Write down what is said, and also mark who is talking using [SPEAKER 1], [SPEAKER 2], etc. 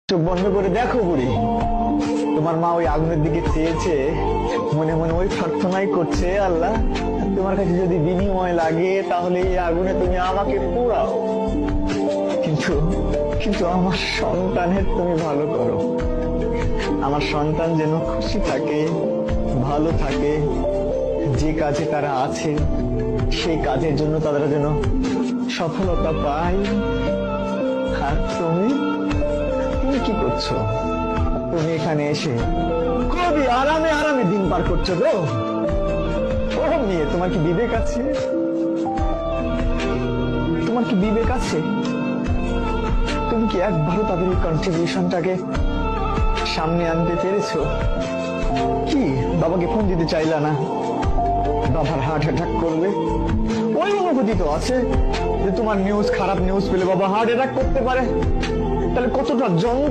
[SPEAKER 1] চোখ বন্ধ করে দেখো বুড়ি, তোমার মা ওই আগুনের দিকে চেয়েছে, মনে মনে ওই প্রার্থনাই করছে, আল্লাহ তোমার কাছে যদি বিনিময় লাগে তাহলে এই আগুনে তুমি আমাকে পোড়াও, কিন্তু কিন্তু আমার সন্তানের তুমি ভালো করো। আমার সন্তান যেন খুশি থাকে, ভালো থাকে, যে কাজে তারা আছে সেই কাজের জন্য তারা যেন সফলতা পায়। আর তুমি কি করছো? তুমি এখানে এসে খুবই আরামে আরামে দিন পার করছো গো। ওরম নিয়ে তোমার কি বিবেক আছে? তোমার কি বিবেক আছে? তুমি কি একবারও তাদের এই কন্ট্রিবিউশনটাকে সামনে আনতে পেরেছো? কি বাবাকে ফোন দিতে চাইলা না? বাবার হার্ট অ্যাটাক করবে, ওই অনুভূতি তো আছে যে তোমার নিউজ, খারাপ নিউজ পেলে বাবা হার্ট অ্যাটাক করতে পারে। তাহলে কতটা